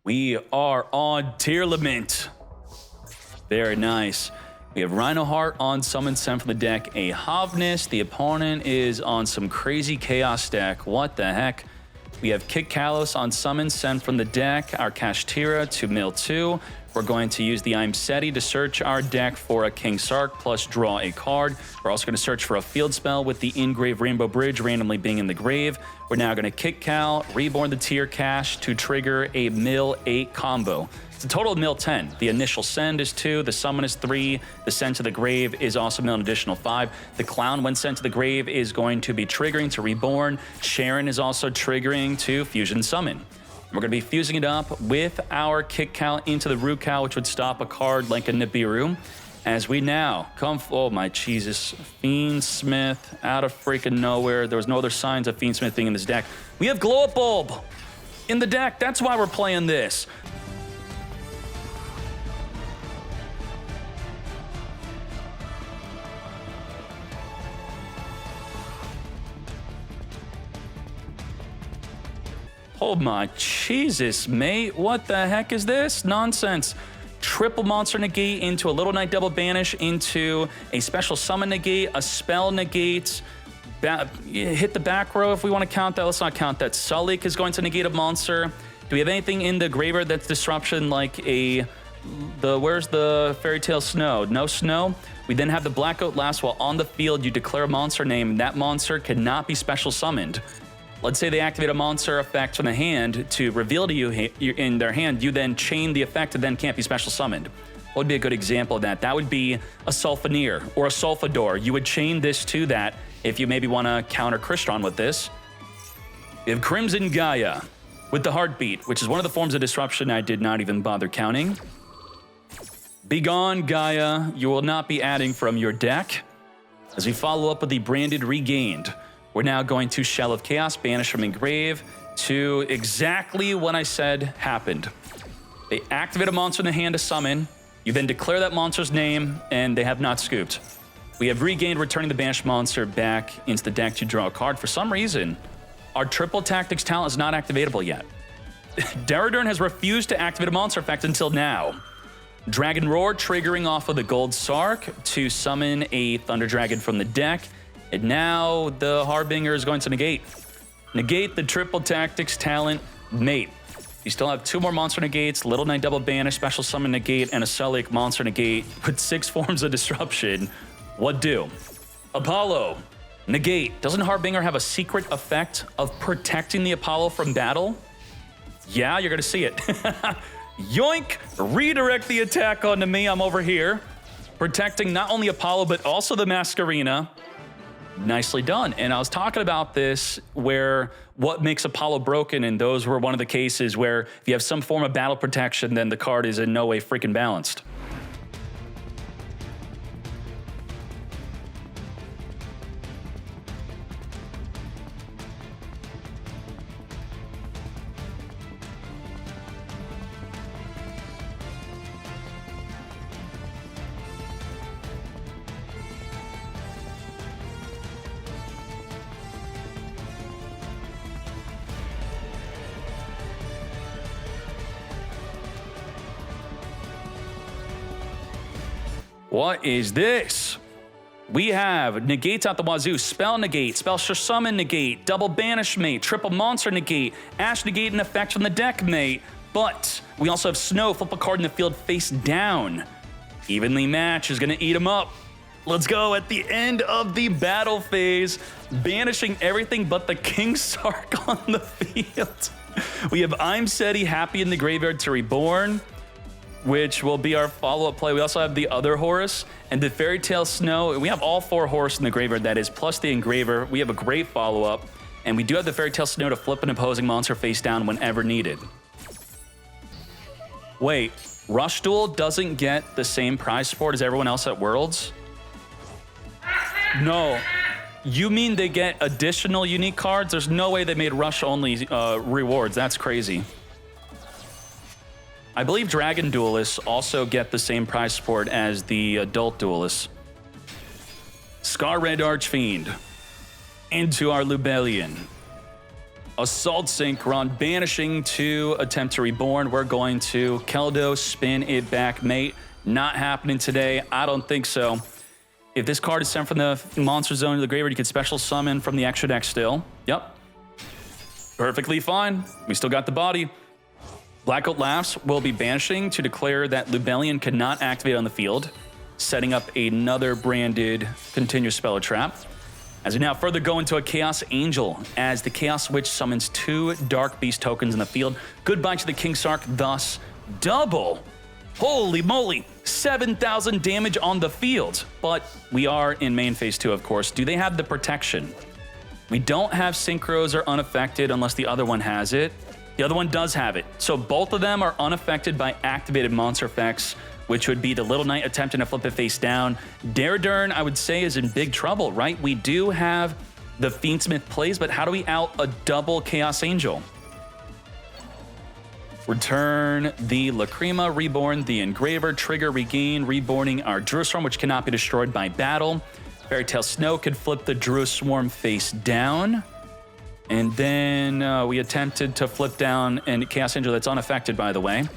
We are on Tier Lament. Very nice. We have Rhinoheart on Summon Send from the deck, a Hovness. The opponent is on some crazy Chaos deck. What the heck? We have Kick Kalos on Summon Send from the deck, our Kashtira to mill 2. We're going to use the I'm Seti to search our deck for a King Sark plus draw a card. We're also going to search for a field spell with the Engrave Rainbow Bridge randomly being in the grave. We're now going to Kick Cal, Reborn the Tier Cash to trigger a mill 8 combo. It's a total of mill 10. The initial send is 2, the summon is 3, the send to the grave is also mill an additional 5. The clown, when sent to the grave, is going to be triggering to reborn. Sharon is also triggering to fusion summon. We're going to be fusing it up with our Kick Cal into the Root Cal, which would stop a card like a Nibiru. As we now come, oh my Jesus, Fiendsmith out of freaking nowhere. There was no other signs of Fiendsmith being in this deck. We have Glow Up Bulb in the deck. That's why we're playing this. Oh my Jesus, mate. What the heck is this? Nonsense. Triple monster negate into a Little Knight double banish into a special summon negate, a spell negate. Hit the back row if we want to count that. Let's not count that. Sullik is going to negate a monster. Do we have anything in the graveyard that's disruption like where's the Fairy Tale Snow? No snow. We then have the Black Oat last. While on the field, you declare a monster name, and that monster cannot be special summoned. Let's say they activate a monster effect from the hand to reveal to you in their hand. You then chain the effect and then can't be special summoned. What would be a good example of that? That would be a Sulfaneer or a Sulfador. You would chain this to that if you maybe want to counter Crystron with this. We have Crimson Gaia with the Heartbeat, which is one of the forms of disruption I did not even bother counting. Begone, Gaia. You will not be adding from your deck. As we follow up with the Branded Regained, we're now going to Shell of Chaos, banish from engrave, to exactly what I said happened. They activate a monster in the hand to summon, you then declare that monster's name, and they have not scooped. We have regained, returning the banished monster back into the deck to draw a card. For some reason, our triple tactics talent is not activatable yet. Daradurn has refused to activate a monster effect until now. Dragon Roar triggering off of the Gold Sark to summon a Thunder Dragon from the deck. And now the Harbinger is going to negate. Negate the triple tactics talent, mate. You still have 2 more monster negates, Little Knight double banish, special summon negate, and a Sullik monster negate with 6 forms of disruption. What do? Apollo, negate. Doesn't Harbinger have a secret effect of protecting the Apollo from battle? Yeah, you're gonna see it. Yoink, redirect the attack onto me, I'm over here. Protecting not only Apollo, but also the Masquerena. Nicely done. And I was talking about this where what makes Apollo broken, and those were one of the cases where if you have some form of battle protection, then the card is in no way freaking balanced. What is this? We have negates out the wazoo, spell negate, spell summon negate, double banish mate, triple monster negate, ash negate an effect from the deck mate. But we also have snow, flip a card in the field face down. Evenly match is gonna eat him up. Let's go at the end of the battle phase, banishing everything but the King Sark on the field. We have I'm Seti happy in the graveyard to reborn, which will be our follow-up play. We also have the other Horus and the Fairy Tale Snow. We have all 4 Horus in the graveyard, that is, plus the Engraver. We have a great follow-up, and we do have the Fairy Tale Snow to flip an opposing monster face down whenever needed. Wait, Rush Duel doesn't get the same prize support as everyone else at Worlds? No. You mean they get additional unique cards? There's no way they made Rush-only rewards. That's crazy. I believe Dragon Duelists also get the same prize support as the adult duelists. Scar Red Archfiend into our Lubellion. Assault Synchron, banishing to attempt to reborn. We're going to Keldo, spin it back, mate. Not happening today. I don't think so. If this card is sent from the monster zone to the graveyard, you can special summon from the extra deck still. Yep. Perfectly fine. We still got the body. Blackout Laughs will be banishing to declare that Lubellion cannot activate on the field, setting up another branded continuous spell or trap. As we now further go into a Chaos Angel, as the Chaos Witch summons 2 Dark Beast tokens in the field. Goodbye to the King Sark, thus double. Holy moly, 7,000 damage on the field. But we are in main phase 2, of course. Do they have the protection? We don't have Synchros or unaffected unless the other one has it. The other one does have it. So both of them are unaffected by activated monster effects, which would be the Little Knight attempting to flip it face down. Daradurn, I would say, is in big trouble, right? We do have the Fiendsmith plays, but how do we out a double Chaos Angel? Return the Lacrima, reborn the Engraver, trigger, regain, reborning our Druid Swarm, which cannot be destroyed by battle. Fairy Tale Snow could flip the Druid Swarm face down. And then we attempted to flip down a Chaos Angel that's unaffected, by the way.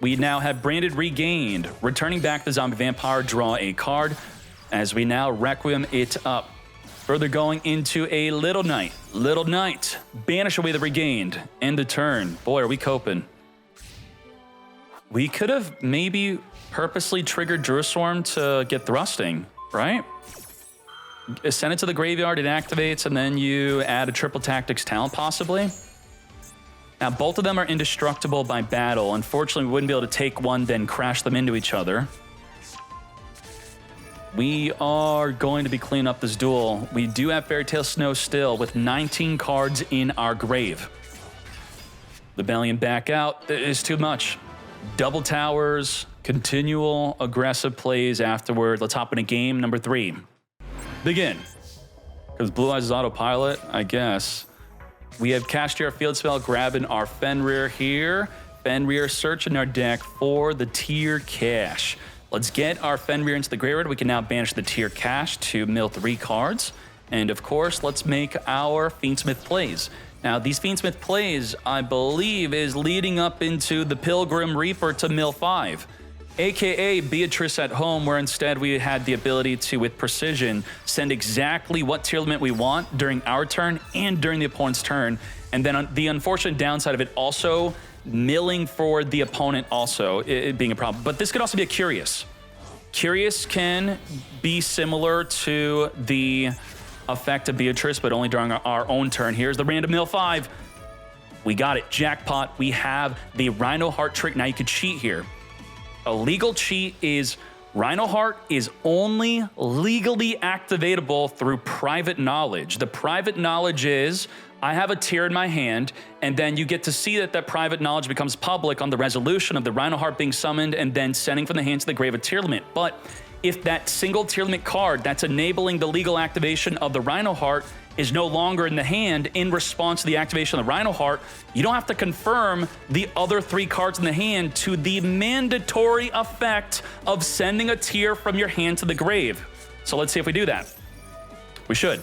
We now have Branded Regained, returning back the Zombie Vampire, draw a card, as we now Requiem it up. Further going into a Little Knight. Little Knight, banish away the Regained, end the turn. Boy, are we coping. We could have maybe purposely triggered Druid Swarm to get thrusting, right? Send it to the graveyard, it activates, and then you add a Triple Tactics talent, possibly. Now, both of them are indestructible by battle. Unfortunately, we wouldn't be able to take one, then crash them into each other. We are going to be cleaning up this duel. We do have Fairy Tale Snow still, with 19 cards in our grave. Lubellion back out. It is too much. Double towers, continual aggressive plays afterward. Let's hop into game number 3. Begin. Because Blue Eyes is autopilot, I guess. We have cashed our field spell, grabbing our Fenrir here. Fenrir searching our deck for the tier cash. Let's get our Fenrir into the graveyard. We can now banish the tier cash to mill 3 cards. And of course, let's make our Fiendsmith plays. Now, these Fiendsmith plays, I believe, is leading up into the Pilgrim Reaper to mill 5. AKA Beatrice at home, where instead we had the ability to, with precision, send exactly what tier limit we want during our turn and during the opponent's turn. And then the unfortunate downside of it also milling for the opponent also, it being a problem. But this could also be a Curious. Curious can be similar to the effect of Beatrice, but only during our own turn. Here's the random mill 5. We got it, jackpot. We have the Rhino Heart trick. Now you could cheat here. A legal cheat is Rhino Heart is only legally activatable through private knowledge. The private knowledge is I have a tier in my hand, and then you get to see that private knowledge becomes public on the resolution of the Rhino Heart being summoned and then sending from the hand to the grave a tier limit. But if that single tier limit card that's enabling the legal activation of the Rhino Heart is no longer in the hand in response to the activation of the Rhino Heart, you don't have to confirm the other 3 cards in the hand to the mandatory effect of sending a tier from your hand to the grave. So let's see if we do that. We should.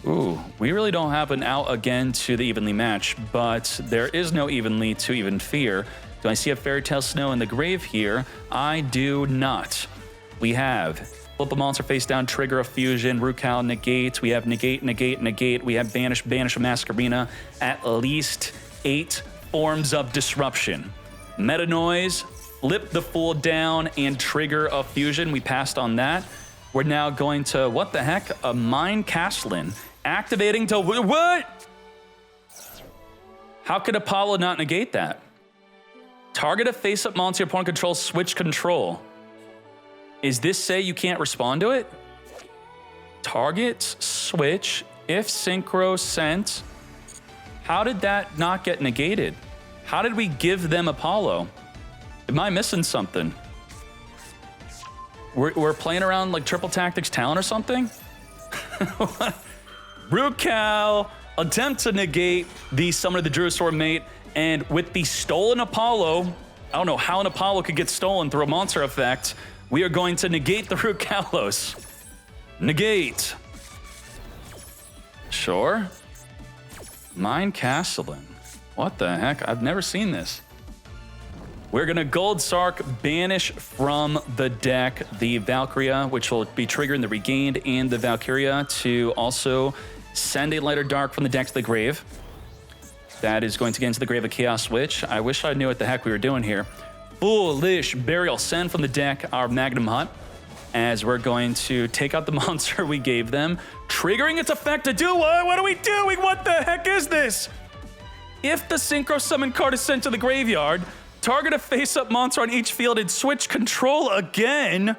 Ooh, we really don't have an out again to the evenly match, but there is no evenly to even fear. Do I see a Fairy Tale Snow in the grave here? I do not. We have flip a monster face down, trigger a fusion, Rukal, negate. We have negate, negate, negate. We have banish, banish a Masquerina. At least 8 forms of disruption. Meta Noise, flip the Fool down, and trigger a fusion. We passed on that. We're now going to, what the heck? A Mind Castlin. Activating to what? How could Apollo not negate that? Target a face-up monster your opponent controls, switch control. Is this say you can't respond to it? Target, switch, if synchro sent. How did that not get negated? How did we give them Apollo? Am I missing something? We're playing around like Triple Tactics talent or something? Rukal attempt to negate the summon of the Druisaur mate, and with the stolen Apollo, I don't know how an Apollo could get stolen through a monster effect, we are going to negate the Rukalos. Negate. Sure. Mind Castling. What the heck? I've never seen this. We're going to Gold Sark banish from the deck the Valkyria, which will be triggering the Regained and the Valkyria to also send a Lighter Dark from the deck to the grave. That is going to get into the Grave of Chaos Witch. I wish I knew what the heck we were doing here. Foolish Burial. Send from the deck our Magnum Hut, as we're going to take out the monster we gave them, triggering its effect to do what? What are we doing? What the heck is this? If the Synchro Summon card is sent to the graveyard, target a face-up monster on each field and switch control again.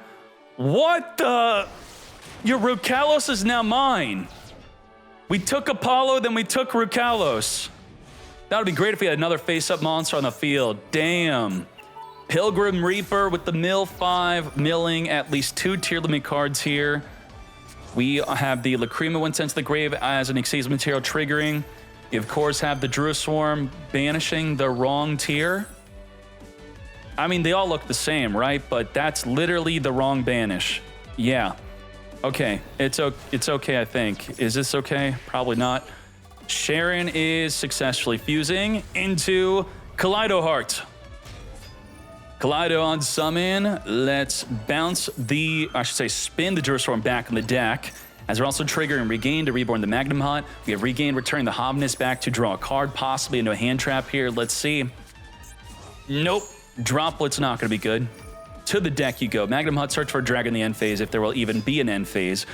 What the? Your Rukalos is now mine. We took Apollo, then we took Rukalos. That would be great if we had another face-up monster on the field. Damn. Pilgrim Reaper with the mill 5, milling at least 2 tier limit cards here. We have the Lacrima when sent to the grave as an Xyz material triggering. You, of course, have the Druiswarm banishing the wrong tier. I mean, they all look the same, right? But that's literally the wrong banish. Yeah. Okay, it's okay, I think. Is this okay? Probably not. Sharon is successfully fusing into Kaleido Heart. Kaleido on summon. Let's bounce the, I should say, spin the Druiswarm back in the deck. As we're also triggering Regain to reborn the Magnum Hut. We have Regain returning the Hobness back to draw a card, possibly into a hand trap here. Let's see. Nope. Droplet's not going to be good. To the deck you go. Magnum Hut, search for a Dragon in the end phase, if there will even be an end phase.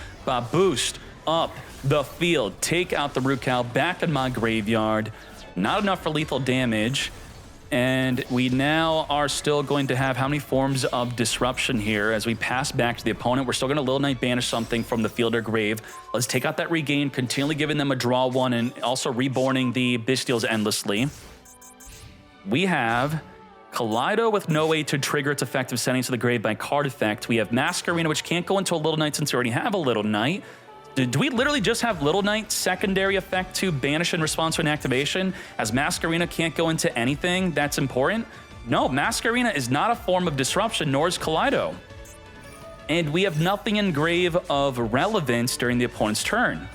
Boost up the field. Take out the Rukal back in my graveyard. Not enough for lethal damage. And we now are still going to have how many forms of disruption here as we pass back to the opponent. We're still going to Little Knight banish something from the field or grave. Let's take out that Regain, continually giving them a draw one and also reborning the Bestials endlessly. We have Kaleido with no way to trigger its effective sending to the grave by card effect. We have Masquerena, which can't go into a Little Knight since we already have a Little Knight. Do we literally just have Little Knight secondary effect to banish in response to an activation, as Masquerena can't go into anything that's important? No, Masquerena is not a form of disruption, nor is Kaleido. And we have nothing in grave of relevance during the opponent's turn.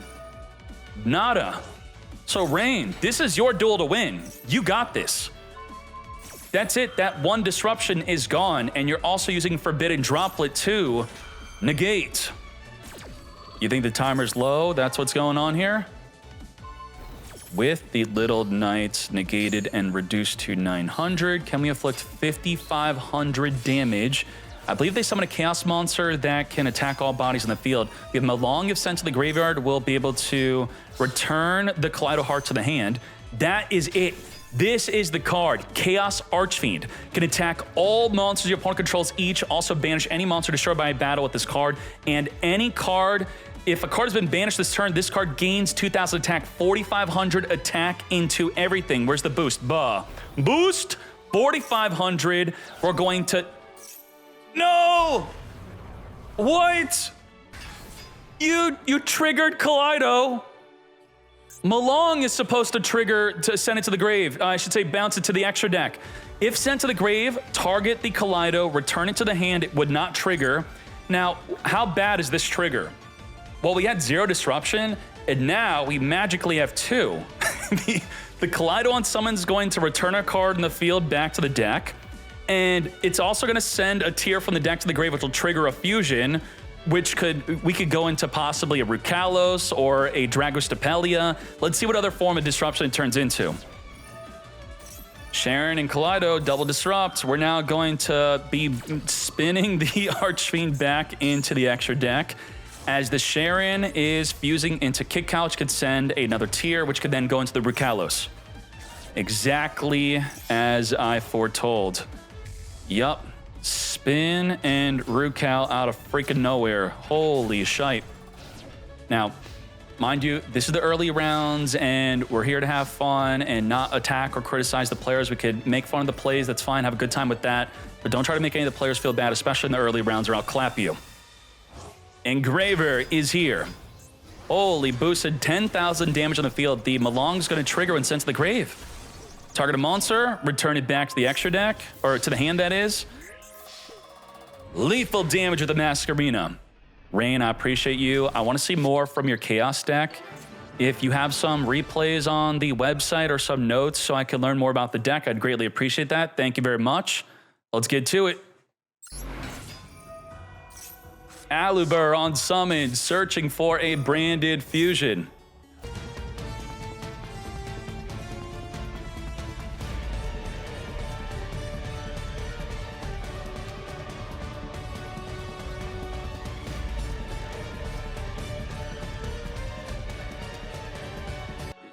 Nada. So Rain, this is your duel to win. You got this. That's it. That one disruption is gone, and you're also using Forbidden Droplet to negate. You think the timer's low? That's what's going on here? With the Little Knights negated and reduced to 900, can we inflict 5,500 damage? I believe they summon a Chaos Monster that can attack all bodies in the field. We have Malong, if sent to the graveyard, will be able to return the Kaleido Heart to the hand. That is it. This is the card. Chaos Archfiend can attack all monsters your opponent controls each, also banish any monster destroyed by a battle with this card, and any card, if a card has been banished this turn, this card gains 2,000 attack, 4,500 attack into everything. Where's the boost? Boost, 4,500. We're going to... No! What? You triggered Kaleido. Malong is supposed to trigger to send it to the grave. I should say bounce it to the extra deck. If sent to the grave, target the Kaleido, return it to the hand. It would not trigger. Now, how bad is this trigger? Well, we had 0 disruption, and now we magically have 2. The Kaleido on summon is going to return a card in the field back to the deck, and it's also going to send a tier from the deck to the grave, which will trigger a fusion, which we could go into possibly a Rukalos or a Dragostapelia. Let's see what other form of disruption it turns into. Sharon and Kaleido double disrupt. We're now going to be spinning the Archfiend back into the extra deck, as the Sharon is fusing into Kick Couch, could send another tier, which could then go into the Rukalos. Exactly as I foretold. Yup. Spin and Rukal out of freaking nowhere. Holy shite. Now, mind you, this is the early rounds, and we're here to have fun and not attack or criticize the players. We could make fun of the plays, that's fine, have a good time with that, but don't try to make any of the players feel bad, especially in the early rounds, or I'll clap you. Engraver is here. Holy boosted 10,000 damage on the field. The Malong's going to trigger when sent to the grave. Target a monster, return it back to the extra deck, or to the hand that is. Lethal damage with the Masquerena. Rain, I appreciate you. I want to see more from your Chaos deck. If you have some replays on the website or some notes so I can learn more about the deck, I'd greatly appreciate that. Thank you very much. Let's get to it. Aluber on summon, searching for a branded fusion.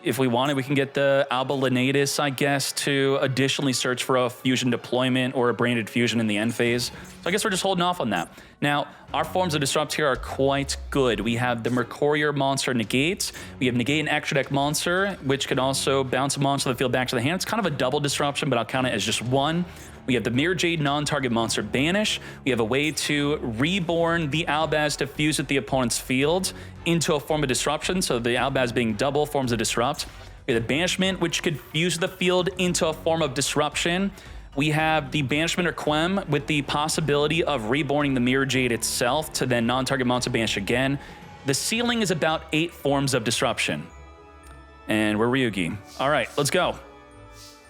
If we wanted, we can get the Alba Lenatus, I guess, to additionally search for a fusion deployment or a branded fusion in the end phase. So I guess we're just holding off on that. Now, our forms of Disrupt here are quite good. We have the Mercurier monster Negate. We have Negate an extra deck monster, which can also bounce a monster on the field back to the hand. It's kind of a double disruption, but I'll count it as just one. We have the Mirror Jade non-target monster Banish. We have a way to reborn the Albaz to fuse with the opponent's field into a form of disruption. So the Albaz being double forms of disrupt. We have the Banishment, which could fuse the field into a form of disruption. We have the Banishment or Quem with the possibility of reborning the Mirror Jade itself to then non-target monster banish again. The ceiling is about 8 forms of disruption. And we're Ryugi. All right, let's go.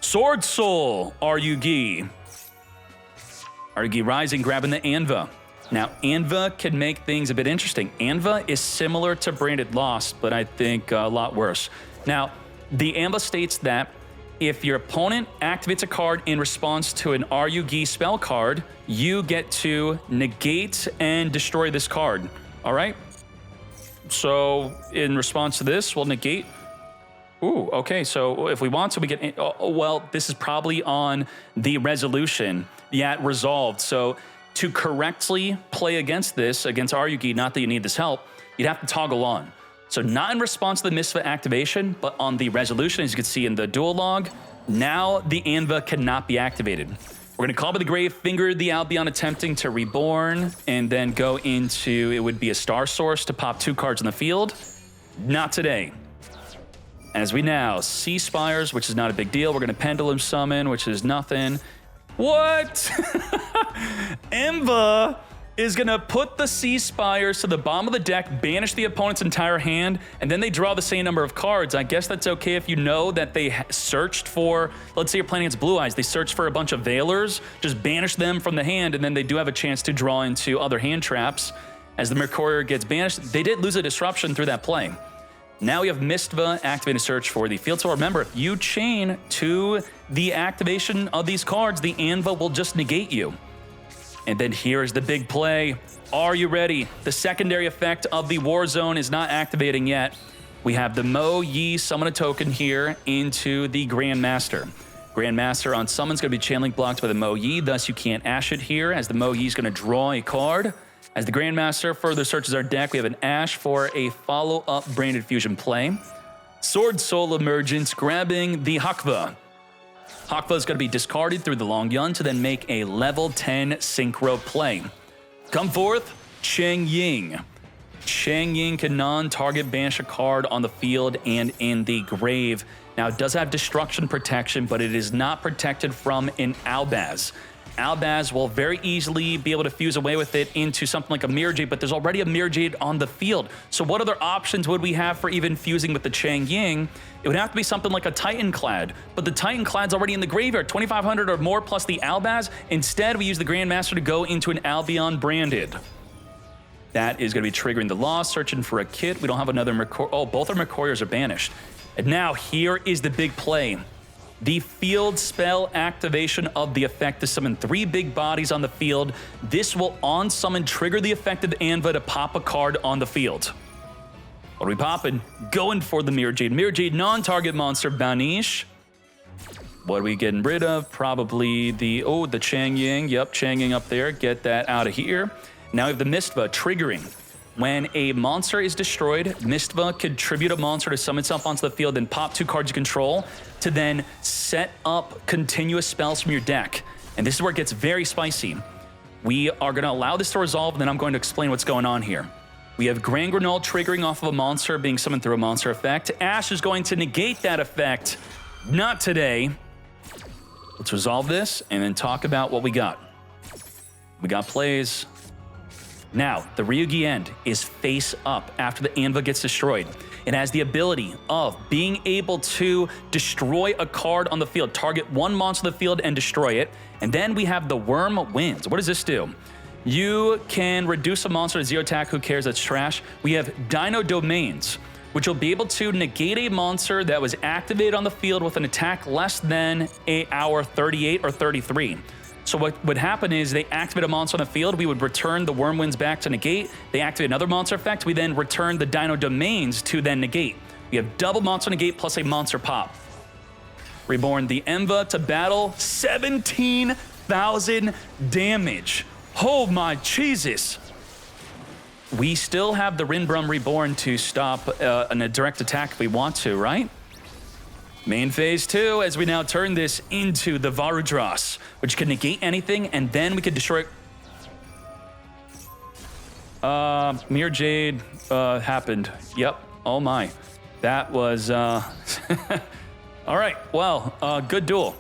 Sword Soul, Ryugi. Ryugi Rising, grabbing the Anva. Now, Anva can make things a bit interesting. Anva is similar to Branded Lost, but I think a lot worse. Now, the Anva states that if your opponent activates a card in response to an Ryugi spell card, you get to negate and destroy this card. All right? So, in response to this, we'll negate. Ooh, okay, so if we want to, we get... well, this is probably on the resolution. Yeah, resolved. So to correctly play against this, against Ryugi, not that you need this help, you'd have to toggle on. So not in response to the Misfit activation, but on the resolution, as you can see in the duel log, now the Anva cannot be activated. We're going to call by the grave, finger the Albion attempting to reborn, and then go into, it would be a Star Source to pop 2 cards in the field. Not today. As we now see Spires, which is not a big deal. We're going to Pendulum Summon, which is nothing. What? Emva is going to put the Sea Spires to the bottom of the deck, banish the opponent's entire hand, and then they draw the same number of cards. I guess that's okay if you know that they searched for, let's say you're playing against Blue Eyes, they searched for a bunch of Veilers, just banish them from the hand, and then they do have a chance to draw into other hand traps. As the Mercurier gets banished, they did lose a disruption through that play. Now we have Mistva activating search for the field. So remember, if you chain to the activation of these cards, the Anva will just negate you. And then here's the big play. Are you ready? The secondary effect of the War Zone is not activating yet. We have the Mo Yi summon a token here into the Grandmaster. Grandmaster on summon is going to be chain link blocked by the Mo Yi, thus you can't Ash it here, as the Mo Yi is going to draw a card. As the Grandmaster further searches our deck, we have an Ash for a follow-up Branded Fusion play. Sword Soul Emergence, grabbing the Hakva. Hakva is going to be discarded through the Long Yun to then make a level 10 Synchro play. Come forth, Cheng Ying. Cheng Ying can non-target banish a card on the field and in the grave. Now, it does have Destruction Protection, but it is not protected from an Albaz. Albaz will very easily be able to fuse away with it into something like a Mirror Jade, but there's already a Mirror Jade on the field. So what other options would we have for even fusing with the Cheng Ying? It would have to be something like a Titanclad, but the Titanclad's already in the graveyard, 2,500 or more plus the Albaz. Instead, we use the Grandmaster to go into an Albion Branded. That is going to be triggering the loss, searching for a kit. We don't have another Mercurier. Oh, both our Mercuriers are banished. And now here is the big play. The field spell activation of the effect to summon 3 big bodies on the field. This will on summon trigger the effect of the Anva to pop a card on the field. What are we popping? Going for the Mirror Jade. Mirror Jade non-target monster Banish. What are we getting rid of? Probably the Cheng Ying. Yep, Cheng Ying up there. Get that out of here. Now we have the Mistva triggering. When a monster is destroyed, Mistva can tribute a monster to summon itself onto the field and pop 2 cards you control to then set up continuous spells from your deck. And this is where it gets very spicy. We are going to allow this to resolve, and then I'm going to explain what's going on here. We have Grand Granule triggering off of a monster being summoned through a monster effect. Ash is going to negate that effect. Not today. Let's resolve this and then talk about what we got. We got plays. Now, the Ryugi End is face up after the Anva gets destroyed. It has the ability of being able to destroy a card on the field, target one monster on the field and destroy it. And then we have the Worm Wins. What does this do? You can reduce a monster to 0 attack, who cares, that's trash. We have Dino Domains, which will be able to negate a monster that was activated on the field with an attack less than our 38 or 33. So what would happen is they activate a monster on the field, we would return the Worm Winds back to negate, they activate another monster effect, we then return the Dino Domains to then negate. We have double monster negate plus a monster pop. Reborn the Enva to battle, 17,000 damage. Oh my Jesus. We still have the Rinbrum Reborn to stop a direct attack if we want to, right? Main phase 2, as we now turn this into the Varudras, which can negate anything, and then we can destroy... Mirror Jade happened. Yep. Oh my. That was... All right. Well, good duel.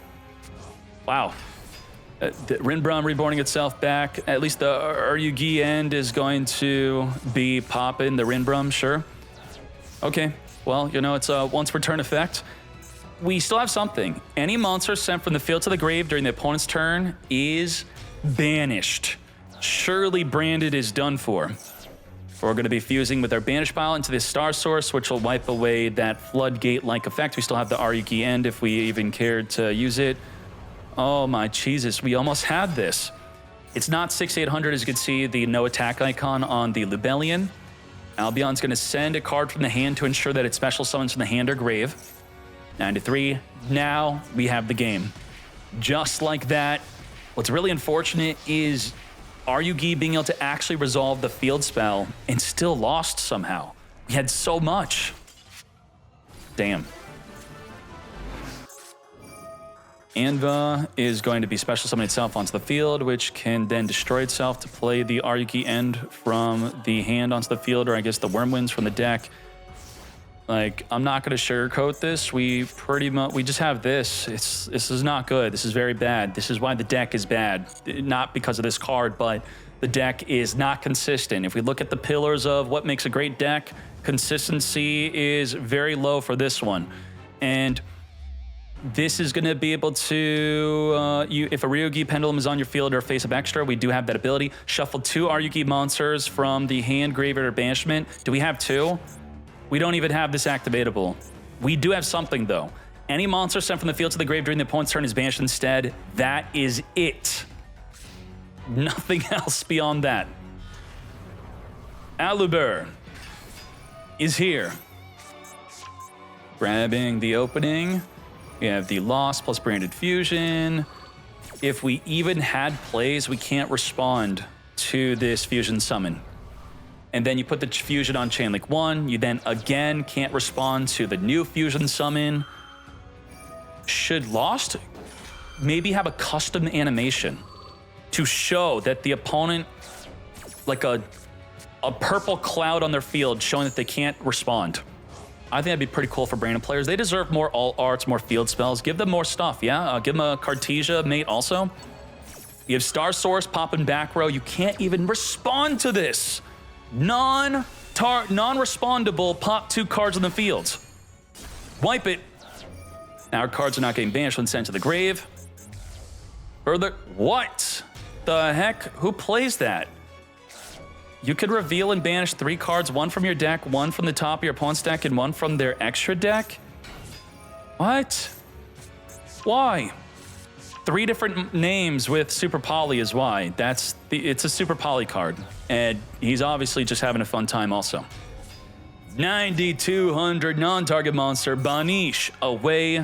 Wow. The Rinbrum reborning itself back. At least the Ryugi End is going to be popping the Rinbrum, sure. Okay. Well, you know, it's a once per turn effect. We still have something. Any monster sent from the field to the grave during the opponent's turn is banished. Surely Branded is done for. We're going to be fusing with our banish pile into this star source, which will wipe away that floodgate-like effect. We still have the Ryugi End if we even cared to use it. Oh my Jesus, we almost had this. It's not 6,800, as you can see, the no attack icon on the Lubellion. Albion's going to send a card from the hand to ensure that it special summons from the hand or grave. 93, now we have the game. Just like that. What's really unfortunate is Ryugi being able to actually resolve the field spell and still lost somehow. We had so much. Damn. Anva is going to be special summoning itself onto the field, which can then destroy itself to play the Ryugi End from the hand onto the field, or I guess the Worm Winds from the deck. Like, I'm not going to sugarcoat this. We just have this. This is not good. This is very bad. This is why the deck is bad. Not because of this card, but the deck is not consistent. If we look at the pillars of what makes a great deck, consistency is very low for this one. And this is going to be able to, if a Ryugi Pendulum is on your field or face-up extra, we do have that ability. Shuffle 2 Ryugi monsters from the hand, graveyard, or banishment. Do we have 2? We don't even have this activatable. We do have something, though. Any monster sent from the field to the grave during the opponent's turn is banished instead. That is it. Nothing else beyond that. Aluber is here. Grabbing the opening. We have the Lost plus Branded Fusion. If we even had plays, we can't respond to this Fusion Summon. And then you put the Fusion on Chain Link 1. You then again can't respond to the new Fusion Summon. Should Lost maybe have a custom animation to show that the opponent, like a purple cloud on their field showing that they can't respond? I think that'd be pretty cool for Brandon players. They deserve more alt arts, more field spells. Give them more stuff, yeah? Give them a Cartesia mate also. You have Star Source popping back row. You can't even respond to this. Non-respondable pop 2 cards on the field. Wipe it. Our cards are not getting banished when sent to the grave. Further, what the heck? Who plays that? You could reveal and banish 3 cards, 1 from your deck, 1 from the top of your opponent's deck, and 1 from their extra deck? What? Why? 3 different names with Super Poly is why. It's a Super Poly card. And he's obviously just having a fun time also. 9,200 non-target monster, Banish, away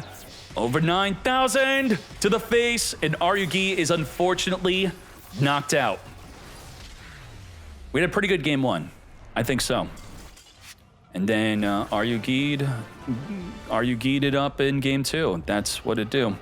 over 9,000 to the face, and Ryugi is unfortunately knocked out. We had a pretty good game 1. I think so. And then Ryugi'd it up in game 2. That's what it do.